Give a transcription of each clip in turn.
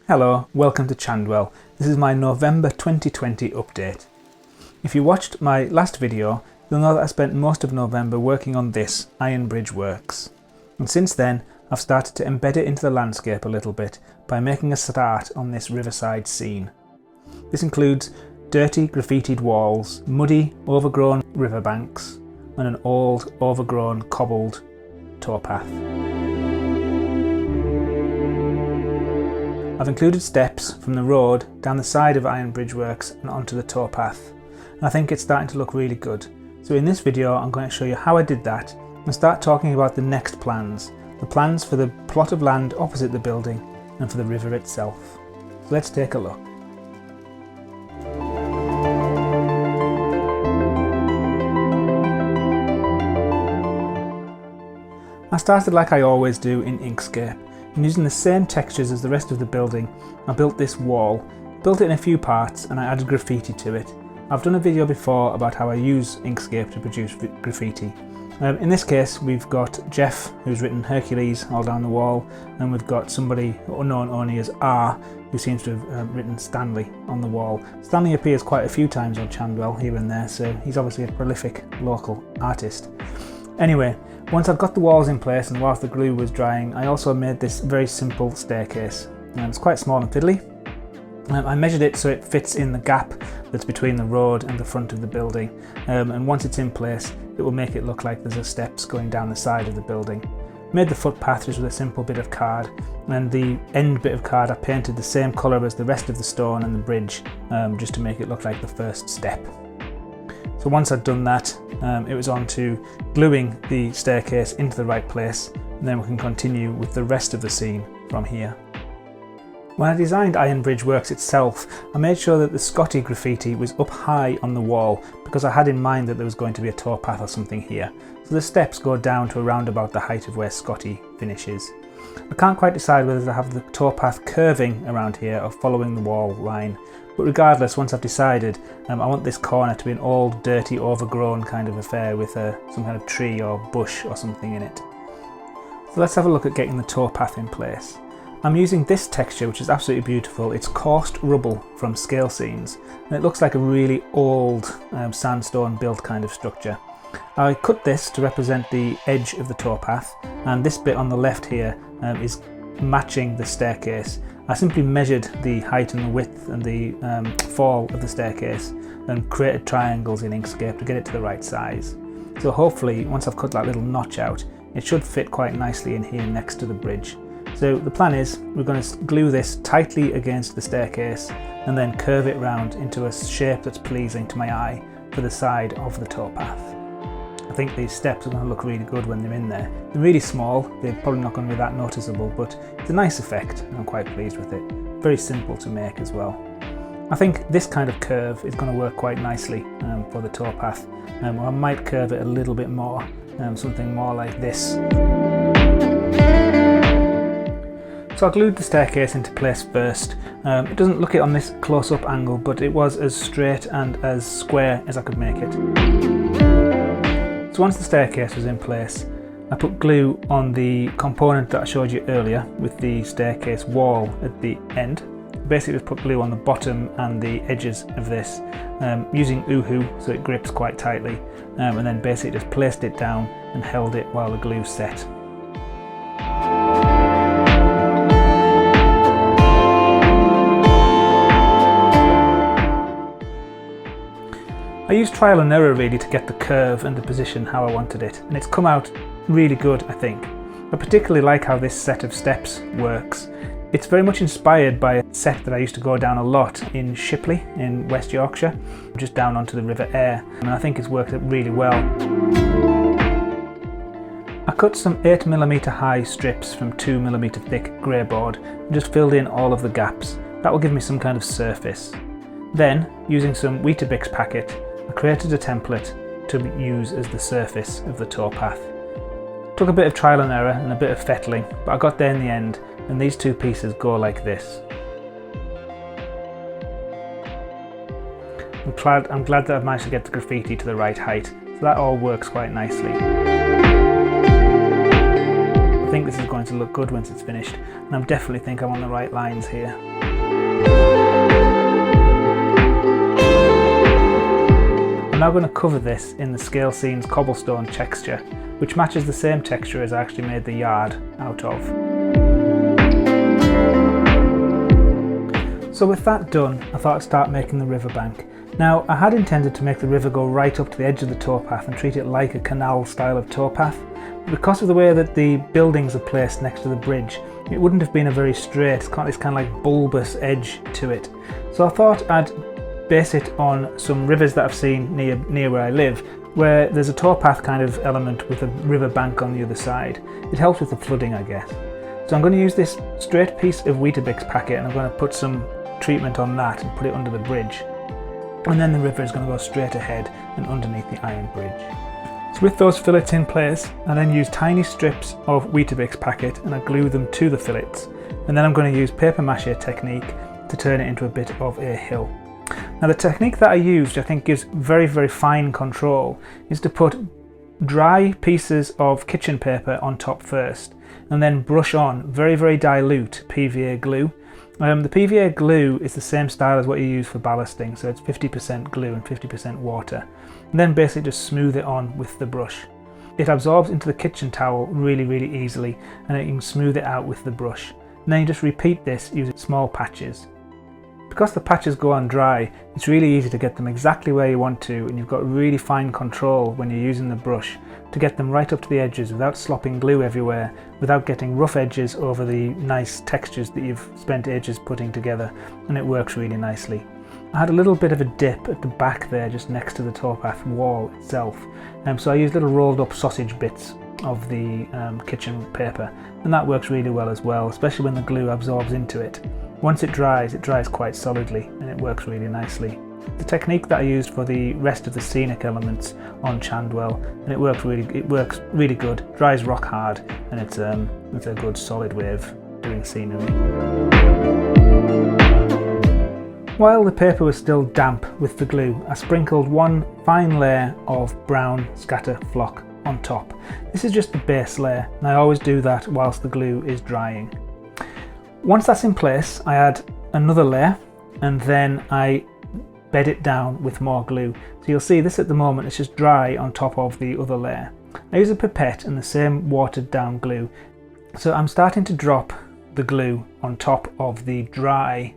Hello, welcome to Chandwell. This is my November 2020 update. If you watched my last video, you'll know that I spent most of November working on this Iron Bridge works. And since then, I've started to embed it into the landscape a little bit by making a start on this riverside scene. This includes dirty graffitied walls, muddy, overgrown riverbanks, and an old, overgrown, cobbled towpath. I've included steps from the road down the side of Iron Bridge Works and onto the towpath, and I think it's starting to look really good. So in this video I'm going to show you how I did that and start talking about the next plans, the plans for the plot of land opposite the building and for the river itself. So let's take a look. I started like I always do in Inkscape, and using the same textures as the rest of the building, I built this wall, built it in a few parts and I added graffiti to it. I've done a video before about how I use Inkscape to produce graffiti. In this case we've got Jeff, who's written Hercules all down the wall, and we've got somebody unknown only as R, who seems to have written Stanley on the wall. Stanley appears quite a few times on Chandwell here and there, so he's obviously a prolific local artist. Anyway, once I'd got the walls in place and whilst the glue was drying, I also made this very simple staircase. It's quite small and fiddly. I measured it so it fits in the gap that's between the road and the front of the building, and once it's in place it will make it look like there's steps going down the side of the building. Made the footpath just with a simple bit of card, and the end bit of card I painted the same colour as the rest of the stone and the bridge, just to make it look like the first step. So once I'd done that, it was on to gluing the staircase into the right place, and then we can continue with the rest of the scene from here. When I designed Iron Bridge Works itself, I made sure that the Scotty graffiti was up high on the wall because I had in mind that there was going to be a towpath or something here. So the steps go down to around about the height of where Scotty finishes. I can't quite decide whether to have the towpath curving around here or following the wall line. But regardless, once I've decided, I want this corner to be an old, dirty, overgrown kind of affair with some kind of tree or bush or something in it. So let's have a look at getting the towpath in place. I'm using this texture, which is absolutely beautiful. It's coursed rubble from Scalescenes, and it looks like a really old sandstone built kind of structure. I cut this to represent the edge of the towpath, and this bit on the left here is matching the staircase. I simply measured the height and the width and the fall of the staircase and created triangles in Inkscape to get it to the right size. So hopefully once I've cut that little notch out, it should fit quite nicely in here next to the bridge. So the plan is we're going to glue this tightly against the staircase and then curve it round into a shape that's pleasing to my eye for the side of the towpath. I think these steps are going to look really good when they're in there. They're really small, they're probably not going to be that noticeable, but it's a nice effect and I'm quite pleased with it. Very simple to make as well. I think this kind of curve is going to work quite nicely for the towpath. I might curve it a little bit more, something more like this. So I glued the staircase into place first. It doesn't look it on this close-up angle, but it was as straight and as square as I could make it. So once the staircase was in place, I put glue on the component that I showed you earlier with the staircase wall at the end. Basically just put glue on the bottom and the edges of this, using Uhu so it grips quite tightly, and then basically just placed it down and held it while the glue set. I used trial and error really to get the curve and the position how I wanted it, and it's come out really good, I think. I particularly like how this set of steps works. It's very much inspired by a set that I used to go down a lot in Shipley in West Yorkshire, just down onto the River Aire, and I think it's worked out really well. I cut some 8mm high strips from 2mm thick grey board and just filled in all of the gaps. That will give me some kind of surface. Then, using some Weetabix packet, I created a template to use as the surface of the towpath. Took a bit of trial and error and a bit of fettling, but I got there in the end, and these two pieces go like this. I'm glad that I've managed to get the graffiti to the right height, so that all works quite nicely. I think this is going to look good once it's finished, and I definitely think I'm on the right lines here. I'm now going to cover this in the Scalescenes cobblestone texture, which matches the same texture as I actually made the yard out of. So with that done, I thought I'd start making the riverbank. Now, I had intended to make the river go right up to the edge of the towpath and treat it like a canal style of towpath. Because of the way that the buildings are placed next to the bridge, it wouldn't have been a very straight, it's kind of like bulbous edge to it. So I thought I'd base it on some rivers that I've seen near where I live, where there's a towpath kind of element with a river bank on the other side. It helps with the flooding, I guess. So I'm going to use this straight piece of Weetabix packet, and I'm going to put some treatment on that and put it under the bridge. And then the river is going to go straight ahead and underneath the iron bridge. So with those fillets in place, I then use tiny strips of Weetabix packet and I glue them to the fillets. And then I'm going to use paper mache technique to turn it into a bit of a hill. Now the technique that I used, I think gives very, very fine control, is to put dry pieces of kitchen paper on top first and then brush on very, very dilute PVA glue. The PVA glue is the same style as what you use for ballasting, so it's 50% glue and 50% water. And then basically just smooth it on with the brush. It absorbs into the kitchen towel really, really easily, and you can smooth it out with the brush. And then you just repeat this using small patches. Because the patches go on dry, it's really easy to get them exactly where you want to, and you've got really fine control when you're using the brush to get them right up to the edges without slopping glue everywhere, without getting rough edges over the nice textures that you've spent ages putting together, and it works really nicely. I had a little bit of a dip at the back there just next to the towpath wall itself, so I used little rolled up sausage bits of the kitchen paper, and that works really well as well, especially when the glue absorbs into it. Once it dries quite solidly and it works really nicely. The technique that I used for the rest of the scenic elements on Chandwell, and it works really good, dries rock hard, and it's a good solid way of doing scenery. While the paper was still damp with the glue, I sprinkled one fine layer of brown scatter flock on top. This is just the base layer, and I always do that whilst the glue is drying. Once that's in place, I add another layer, and then I bed it down with more glue. So you'll see this at the moment, it's just dry on top of the other layer. I use a pipette and the same watered down glue. So I'm starting to drop the glue on top of the dry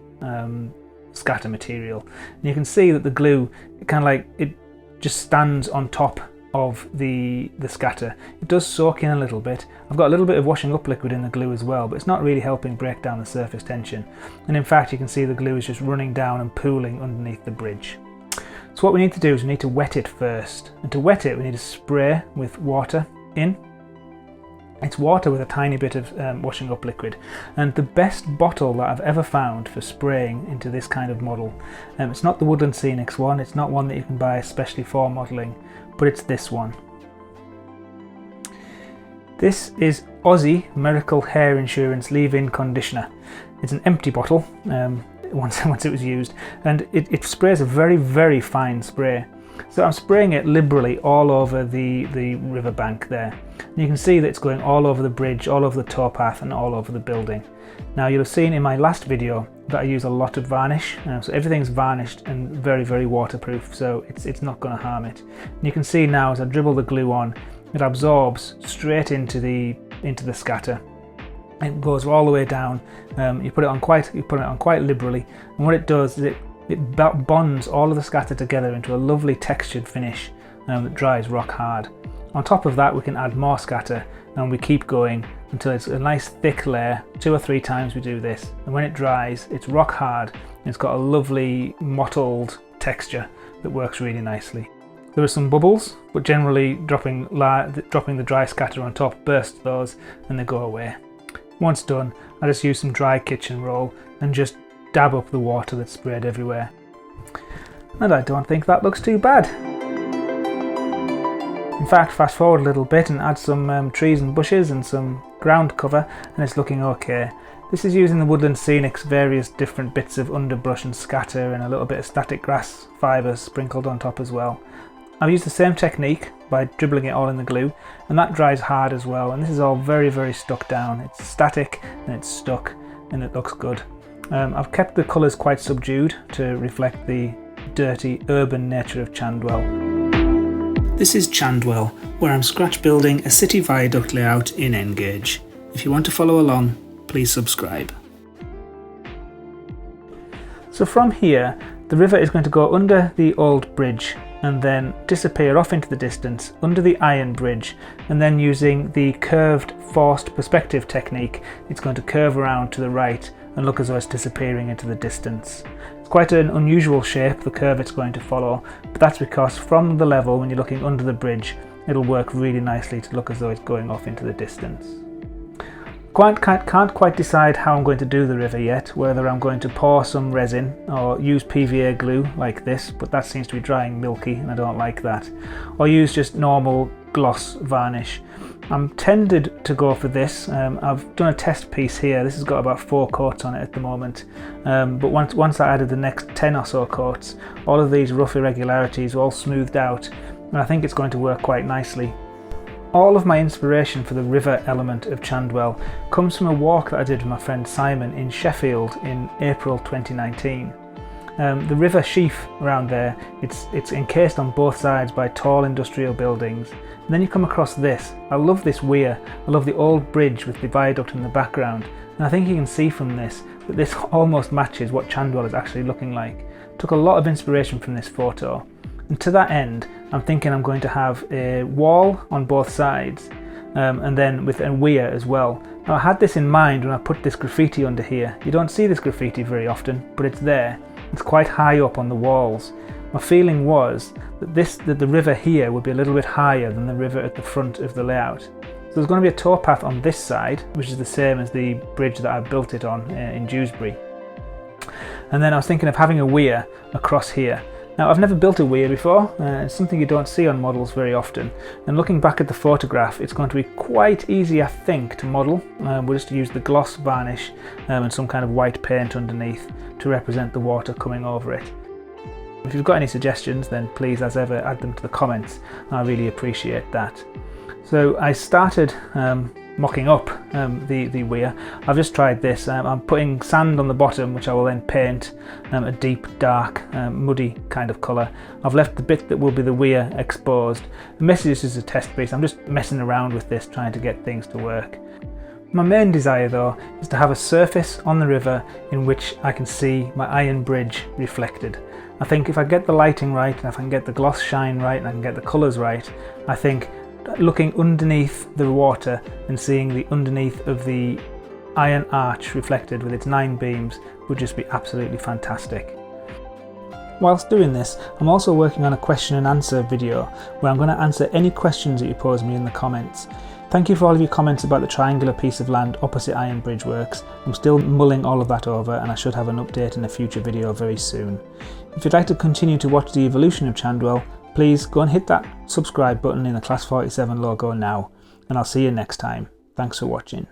scatter material. And you can see that the glue, it just stands on top of the scatter. It does soak in a little bit. I've got a little bit of washing up liquid in the glue as well, but it's not really helping break down the surface tension. And in fact, you can see the glue is just running down and pooling underneath the bridge. So what we need to do is we need to wet it first. And to wet it, we need to spray with water in. It's water with a tiny bit of washing up liquid. And the best bottle that I've ever found for spraying into this kind of model, it's not the Woodland Scenics one, it's not one that you can buy especially for modelling, but it's this one. This is Aussie Miracle Hair Insurance Leave-In Conditioner. It's an empty bottle once it was used, and it sprays a very, very fine spray. So I'm spraying it liberally all over the riverbank there. And you can see that it's going all over the bridge, all over the towpath, and all over the building. Now you'll have seen in my last video that I use a lot of varnish, so everything's varnished and very, very waterproof, so it's not going to harm it. And you can see now as I dribble the glue on, it absorbs straight into the scatter. It goes all the way down. You put it on quite liberally, and what it does is it bonds all of the scatter together into a lovely textured finish that dries rock hard. On top of that, we can add more scatter, and we keep going until it's a nice thick layer. 2 or 3 times we do this, and when it dries, it's rock hard and it's got a lovely mottled texture that works really nicely. There are some bubbles, but generally dropping the dry scatter on top bursts those and they go away. Once done, I just use some dry kitchen roll and just dab up the water that's sprayed everywhere. And I don't think that looks too bad. In fact, fast forward a little bit and add some trees and bushes and some ground cover, and it's looking okay. This is using the Woodland Scenics various different bits of underbrush and scatter and a little bit of static grass fibres sprinkled on top as well. I've used the same technique by dribbling it all in the glue, and that dries hard as well, and this is all very, very stuck down. It's static and it's stuck and it looks good. I've kept the colours quite subdued to reflect the dirty urban nature of Chandwell. This is Chandwell, where I'm scratch building a city viaduct layout in N-gauge. If you want to follow along, please subscribe. So from here, the river is going to go under the old bridge and then disappear off into the distance under the iron bridge, and then using the curved forced perspective technique, it's going to curve around to the right and look as though it's disappearing into the distance. It's quite an unusual shape, the curve it's going to follow, but that's because from the level, when you're looking under the bridge, it'll work really nicely to look as though it's going off into the distance. Can't quite decide how I'm going to do the river yet, whether I'm going to pour some resin or use PVA glue like this, but that seems to be drying milky and I don't like that, or use just normal gloss varnish. I'm tempted to go for this. I've done a test piece here. This has got about 4 coats on it at the moment, but once I added the next 10 or so coats, all of these rough irregularities are all smoothed out, and I think it's going to work quite nicely. All of my inspiration for the river element of Chandwell comes from a walk that I did with my friend Simon in Sheffield in April 2019. The river sheaf around there, it's encased on both sides by tall industrial buildings, and then you come across this. I love this weir, I love the old bridge with the viaduct in the background, and I think you can see from this that this almost matches what Chandwell is actually looking like. Took a lot of inspiration from this photo, and to that end I'm thinking I'm going to have a wall on both sides, and then with a weir as well. Now I had this in mind when I put this graffiti under here. You don't see this graffiti very often, but it's there. It's quite high up on the walls. My feeling was that the river here would be a little bit higher than the river at the front of the layout. So there's going to be a towpath on this side, which is the same as the bridge that I built it on in Dewsbury. And then I was thinking of having a weir across here. Now I've never built a weir before, it's something you don't see on models very often, and looking back at the photograph it's going to be quite easy I think to model. We'll just use the gloss varnish and some kind of white paint underneath to represent the water coming over it. If you've got any suggestions then please as ever add them to the comments, I really appreciate that. So I started mocking up the weir. I've just tried this. I'm putting sand on the bottom which I will then paint a deep dark muddy kind of colour. I've left the bit that will be the weir exposed. And basically this is a test piece. I'm just messing around with this, trying to get things to work. My main desire though is to have a surface on the river in which I can see my iron bridge reflected. I think if I get the lighting right, and if I can get the gloss shine right, and I can get the colours right, I think looking underneath the water and seeing the underneath of the iron arch reflected with its 9 beams would just be absolutely fantastic. Whilst doing this, I'm also working on a question and answer video where I'm going to answer any questions that you pose me in the comments. Thank you for all of your comments about the triangular piece of land opposite Iron Bridge Works. I'm still mulling all of that over and I should have an update in a future video very soon. If you'd like to continue to watch the evolution of Chandwell, please go and hit that subscribe button in the Class 47 logo now, and I'll see you next time. Thanks for watching.